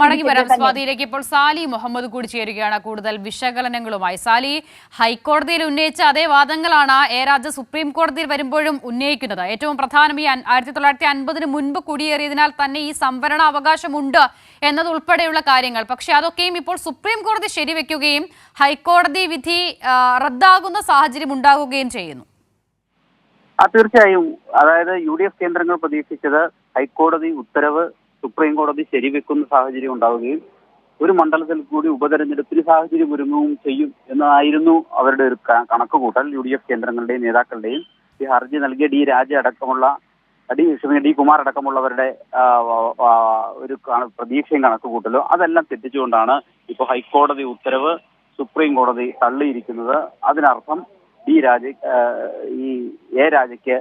മടങ്ങി വരാം സ്വാതിയിലേക്ക്. ഇപ്പോൾ സാലി മുഹമ്മദ് കൂടി ചേരുകയാണ് കൂടുതൽ വിശകലനങ്ങളുമായി. സാലി, ഹൈക്കോടതിയിൽ ഉന്നയിച്ച അതേ വാദങ്ങളാണ് എ രാജ സുപ്രീം കോടതിയിൽ വരുമ്പോഴും ഉന്നയിക്കുന്നത്. ഏറ്റവും പ്രധാനം ഈ 1950 മുൻപ് കുടിയേറിയതിനാൽ തന്നെ ഈ സംവരണ അവകാശമുണ്ട് എന്നതുൾപ്പെടെയുള്ള കാര്യങ്ങൾ. പക്ഷെ അതൊക്കെയും ഇപ്പോൾ സുപ്രീം കോടതി ശരിവെക്കുകയും ഹൈക്കോടതി വിധി റദ്ദാകുന്ന സാഹചര്യം ഉണ്ടാകുകയും ചെയ്യുന്നു. തീർച്ചയായും. അതായത് UDF കേന്ദ്രങ്ങൾ പ്രതീക്ഷിച്ചത് ഹൈക്കോടതി ഉത്തരവ് സുപ്രീം കോടതി ശരിവെക്കുന്ന സാഹചര്യം ഉണ്ടാവുകയും ഒരു മണ്ഡലത്തിൽ കൂടി ഉപതെരഞ്ഞെടുപ്പിന് സാഹചര്യം ഒരുങ്ങുകയും ചെയ്യും എന്നതായിരുന്നു അവരുടെ ഒരു കണക്കുകൂട്ടൽ. UDF കേന്ദ്രങ്ങളുടെയും നേതാക്കളുടെയും ഈ ഹർജി നൽകിയ ഡി കുമാർ അടക്കമുള്ളവരുടെ ഒരു പ്രതീക്ഷയും കണക്കുകൂട്ടലോ അതെല്ലാം തെറ്റിച്ചുകൊണ്ടാണ് ഇപ്പോൾ ഹൈക്കോടതി ഉത്തരവ് സുപ്രീം കോടതി തള്ളിയിരിക്കുന്നത്. അതിനർത്ഥം എ രാജയ്ക്ക്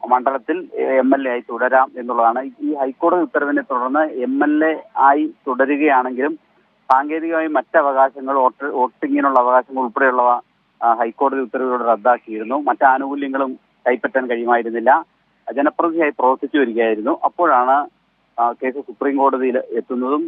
മണ്ഡലത്തിൽ MLA ആയി തുടരാം എന്നുള്ളതാണ്. ഈ ഹൈക്കോടതി ഉത്തരവിനെ തുടർന്ന് MLA ആയി തുടരുകയാണെങ്കിലും സാങ്കേതികമായി മറ്റവകാശങ്ങൾ, വോട്ടിങ്ങിനുള്ള അവകാശങ്ങൾ ഉൾപ്പെടെയുള്ളവ ഹൈക്കോടതി ഉത്തരവിലൂടെ റദ്ദാക്കിയിരുന്നു. മറ്റ് ആനുകൂല്യങ്ങളും കൈപ്പറ്റാൻ കഴിയുമായിരുന്നില്ല. ജനപ്രതിനിധിയായി പ്രവർത്തിച്ചു വരികയായിരുന്നു. അപ്പോഴാണ് കേസ് സുപ്രീം കോടതിയിൽ എത്തുന്നതും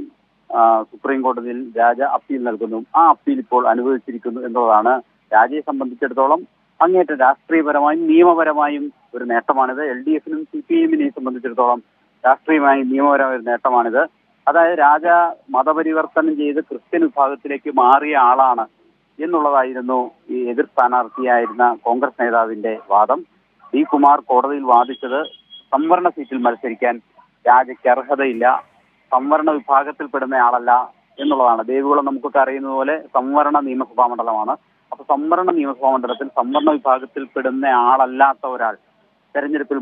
സുപ്രീം കോടതിയിൽ രാജ അപ്പീൽ നൽകുന്നതും ആ അപ്പീൽ ഇപ്പോൾ അനുവദിച്ചിരിക്കുന്നു എന്നുള്ളതാണ് രാജയെ സംബന്ധിച്ചിടത്തോളം അങ്ങേറ്റം രാഷ്ട്രീയപരമായും നിയമപരമായും ഒരു നേട്ടമാണിത്. LDF-നും CPIM-നെയും സംബന്ധിച്ചിടത്തോളം രാഷ്ട്രീയമായും നിയമപരമായ ഒരു നേട്ടമാണിത്. അതായത് രാജ മതപരിവർത്തനം ചെയ്ത് ക്രിസ്ത്യൻ വിഭാഗത്തിലേക്ക് മാറിയ ആളാണ് എന്നുള്ളതായിരുന്നു ഈ എതിർ സ്ഥാനാർത്ഥിയായിരുന്ന കോൺഗ്രസ് നേതാവിന്റെ വാദം. ഡി കുമാർ കോടതിയിൽ വാദിച്ചത് സംവരണ സീറ്റിൽ മത്സരിക്കാൻ രാജയ്ക്ക് അർഹതയില്ല, സംവരണ വിഭാഗത്തിൽപ്പെടുന്ന ആളല്ല എന്നുള്ളതാണ്. ദേവികുളം നമുക്കൊക്കെ അറിയുന്നത് പോലെ സംവരണ നിയമസഭാ മണ്ഡലമാണ്. അപ്പൊ സംവരണ നിയമസഭാ മണ്ഡലത്തിൽ സംവരണ വിഭാഗത്തിൽപ്പെടുന്ന ആളല്ലാത്ത ഒരാൾ തെരഞ്ഞെടുപ്പിൽ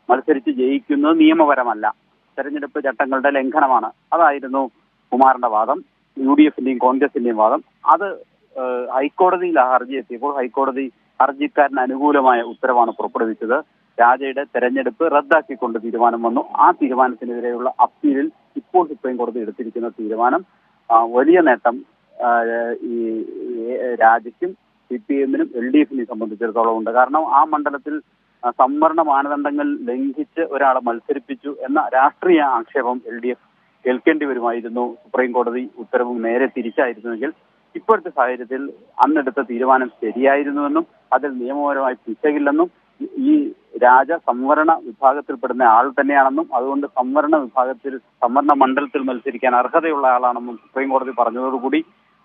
മത്സരിച്ച് ജയിക്കുന്നത് നിയമപരമല്ല, തെരഞ്ഞെടുപ്പ് ചട്ടങ്ങളുടെ ലംഘനമാണ്. അതായിരുന്നു കുമാറിന്റെ വാദം, UDF-ന്റെയും കോൺഗ്രസിന്റെയും വാദം. അത് ഹൈക്കോടതിയിൽ ഹർജി എത്തിയപ്പോൾ ഹൈക്കോടതി ഹർജിക്കാരന് അനുകൂലമായ ഉത്തരവാണ് പുറപ്പെടുവിച്ചത്. രാജയുടെ തെരഞ്ഞെടുപ്പ് റദ്ദാക്കിക്കൊണ്ട് തീരുമാനം വന്നു. ആ തീരുമാനത്തിനെതിരെയുള്ള അപ്പീലിൽ ഇപ്പോൾ സുപ്രീം കോടതി എടുത്തിരിക്കുന്ന തീരുമാനം വലിയ നേട്ടം ഈ രാജയ്ക്കും CPIM-നും LDF-നെയും സംബന്ധിച്ചിടത്തോളം ഉണ്ട്. കാരണം ആ മണ്ഡലത്തിൽ സംവരണ മാനദണ്ഡങ്ങൾ ലംഘിച്ച് ഒരാളെ മത്സരിപ്പിച്ചു എന്ന രാഷ്ട്രീയ ആക്ഷേപം LDF കേൾക്കേണ്ടി വരുമായിരുന്നു. സുപ്രീം കോടതി ഉത്തരവ് നേരെ തിരിച്ചായിരുന്നുവെങ്കിൽ ഇപ്പോഴത്തെ സാഹചര്യത്തിൽ അന്നെടുത്ത തീരുമാനം ശരിയായിരുന്നുവെന്നും അതിൽ നിയമപരമായി പിശകില്ലെന്നും ഈ രാജ സംവരണ വിഭാഗത്തിൽപ്പെടുന്ന ആൾ തന്നെയാണെന്നും അതുകൊണ്ട് സംവരണ മണ്ഡലത്തിൽ മത്സരിക്കാൻ അർഹതയുള്ള ആളാണെന്നും സുപ്രീം കോടതി പറഞ്ഞതോടുകൂടി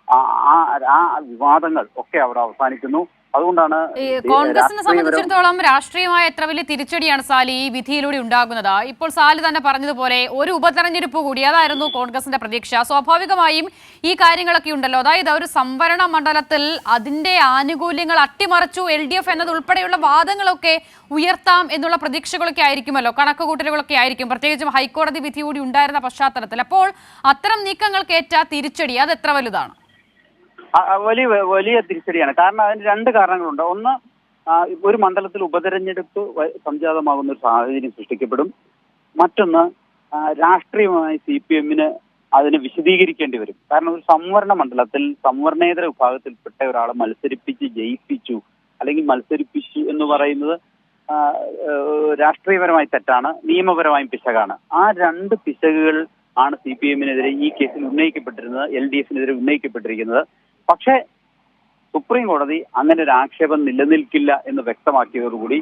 ആ വിവാദങ്ങൾ ഒക്കെ അവിടെ അവസാനിക്കുന്നു. അതുകൊണ്ടാണ് കോൺഗ്രസിനെ സംബന്ധിച്ചിടത്തോളം രാഷ്ട്രീയമായ എത്ര വലിയ തിരിച്ചടിയാണ് സാലി ഈ വിധിയിലൂടെ ഉണ്ടാകുന്നത്. ഇപ്പോൾ സാലി തന്നെ പറഞ്ഞതുപോലെ ഒരു ഉപതെരഞ്ഞെടുപ്പ് കൂടി, അതായിരുന്നു കോൺഗ്രസിന്റെ പ്രതീക്ഷ. സ്വാഭാവികമായും ഈ കാര്യങ്ങളൊക്കെ ഉണ്ടല്ലോ, അതായത് ഒരു സംവരണ മണ്ഡലത്തിൽ അതിന്റെ ആനുകൂല്യങ്ങൾ അട്ടിമറിച്ചു LDF എന്നതുൾപ്പെടെയുള്ള വാദങ്ങളൊക്കെ ഉയർത്താം എന്നുള്ള പ്രതീക്ഷകളൊക്കെ ആയിരിക്കുമല്ലോ, കണക്കുകൂട്ടലുകളൊക്കെ ആയിരിക്കും, പ്രത്യേകിച്ചും ഹൈക്കോടതി വിധി കൂടി ഉണ്ടായിരുന്ന പശ്ചാത്തലത്തിൽ. അപ്പോൾ അത്തരം നീക്കങ്ങൾക്കേറ്റ തിരിച്ചടി അത് എത്ര വലുതാണ്? വലിയ തിരിച്ചടിയാണ്. കാരണം അതിന് രണ്ട് കാരണങ്ങളുണ്ട്. ഒന്ന്, ഒരു മണ്ഡലത്തിൽ ഉപതെരഞ്ഞെടുപ്പ് സംജാതമാകുന്ന ഒരു സാഹചര്യം സൃഷ്ടിക്കപ്പെടും. മറ്റൊന്ന്, രാഷ്ട്രീയമായി CPM-ന് അതിനെ വിശദീകരിക്കേണ്ടി വരും. കാരണം ഒരു സംവരണ മണ്ഡലത്തിൽ സംവരണേതര വിഭാഗത്തിൽപ്പെട്ട ഒരാളെ ജയിപ്പിച്ചു അല്ലെങ്കിൽ മത്സരിപ്പിച്ചു എന്ന് പറയുന്നത് രാഷ്ട്രീയപരമായി തെറ്റാണ്, നിയമപരമായും പിശകാണ്. ആ രണ്ട് പിശകുകൾ ആണ് CPM-നെതിരെ ഈ കേസിൽ ഉന്നയിക്കപ്പെട്ടിരുന്നത്, LDF-നെതിരെ ഉന്നയിക്കപ്പെട്ടിരിക്കുന്നത്. പക്ഷേ സുപ്രീം കോടതി അങ്ങനെ ഒരു ആക്ഷേപം നിലനിൽക്കില്ല എന്ന് വ്യക്തമാക്കിയതോടുകൂടി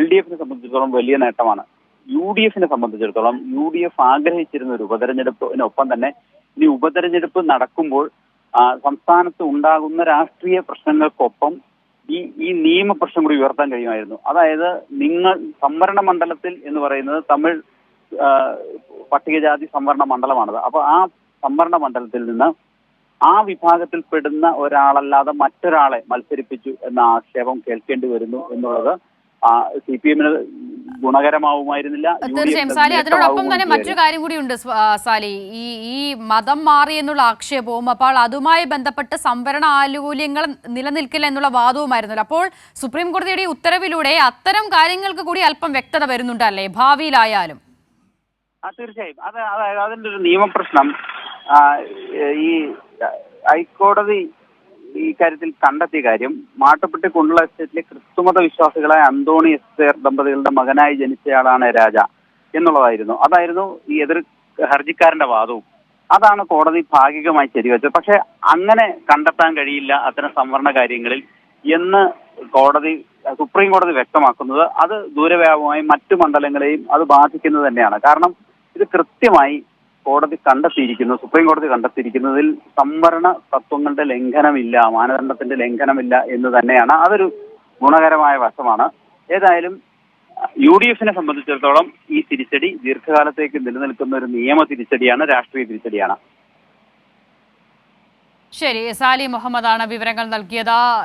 LDF-നെ സംബന്ധിച്ചിടത്തോളം വലിയ നേട്ടമാണ്. UDF-നെ സംബന്ധിച്ചിടത്തോളം UDF ആഗ്രഹിച്ചിരുന്ന ഒരു ഉപതെരഞ്ഞെടുപ്പിനൊപ്പം തന്നെ ഇനി ഉപതെരഞ്ഞെടുപ്പ് നടക്കുമ്പോൾ സംസ്ഥാനത്ത് ഉണ്ടാകുന്ന രാഷ്ട്രീയ പ്രശ്നങ്ങൾക്കൊപ്പം ഈ നിയമപ്രശ്നം കൂടി ഉയർത്താൻ കഴിയുമായിരുന്നു. അതായത് സംവരണ മണ്ഡലത്തിൽ എന്ന് പറയുന്നത് തമിഴ് പട്ടികജാതി സംവരണ മണ്ഡലമാണത്. അപ്പൊ ആ സംവരണ മണ്ഡലത്തിൽ നിന്ന് ആ വിഭാഗത്തിൽപ്പെടുന്ന ഒരാളല്ലാതെ മറ്റൊരാളെ മത്സരിപ്പിച്ചു എന്ന ആക്ഷേപം കേൾക്കേണ്ടി വരുന്നു എന്നുള്ളത് CPM-ന് ഗുണകരമാവുമായിരുന്നില്ല. തീർച്ചയായും സാലി, അതിനോടൊപ്പം തന്നെ മറ്റൊരു കാര്യം കൂടിയുണ്ട് സാലി, ഈ മതം മാറി എന്നുള്ള ആക്ഷേപവും അപ്പോൾ അതുമായി ബന്ധപ്പെട്ട് സംവരണ ആനുകൂല്യങ്ങൾ നിലനിൽക്കില്ല എന്നുള്ള വാദവുമായിരുന്നല്ലോ. അപ്പോൾ സുപ്രീം കോടതിയുടെ ഉത്തരവിലൂടെ അത്തരം കാര്യങ്ങൾക്ക് കൂടി അല്പം വ്യക്തത വരുന്നുണ്ടല്ലേ ഭാവിയിലായാലും? തീർച്ചയായും. അതായത് അതിന്റെ ഒരു നിയമപ്രശ്നം ഈ ഹൈക്കോടതി ഈ കാര്യത്തിൽ കണ്ടെത്തിയ കാര്യം, മാട്ടുപ്പെട്ടി കുണ്ടള എസ്റ്റേറ്റിലെ ക്രിസ്തുമത വിശ്വാസികളായ അന്തോണി എസ്തേർ ദമ്പതികളുടെ മകനായി ജനിച്ചയാളാണ് രാജ എന്നുള്ളതായിരുന്നു. അതായിരുന്നു ഈ എതിർ ഹർജിക്കാരന്റെ വാദവും. അതാണ് കോടതി ഭാഗികമായി ശരിവെച്ചത്. പക്ഷെ അങ്ങനെ കണ്ടെത്താൻ കഴിയില്ല അത്തരം സംവരണ കാര്യങ്ങളിൽ എന്ന് സുപ്രീം കോടതി വ്യക്തമാക്കുന്നത് അത് ദൂരവ്യാപകമായി മറ്റു മണ്ഡലങ്ങളെയും അത് ബാധിക്കുന്നത് തന്നെയാണ്. കാരണം ഇത് കൃത്യമായി സുപ്രീം കോടതി കണ്ടെത്തിയിരിക്കുന്നതിൽ സംവരണ തത്വങ്ങളുടെ ലംഘനമില്ല, മാനദണ്ഡത്തിന്റെ ലംഘനമില്ല എന്ന് തന്നെയാണ്. അതൊരു ഗുണകരമായ വശമാണ്. ഏതായാലും UDF-നെ സംബന്ധിച്ചിടത്തോളം ഈ തിരിച്ചടി ദീർഘകാലത്തേക്ക് നിലനിൽക്കുന്ന ഒരു നിയമ തിരിച്ചടിയാണ്, രാഷ്ട്രീയ തിരിച്ചടിയാണ്. ശരി, സാലി മുഹമ്മദാണ് വിവരങ്ങൾ നൽകിയത്.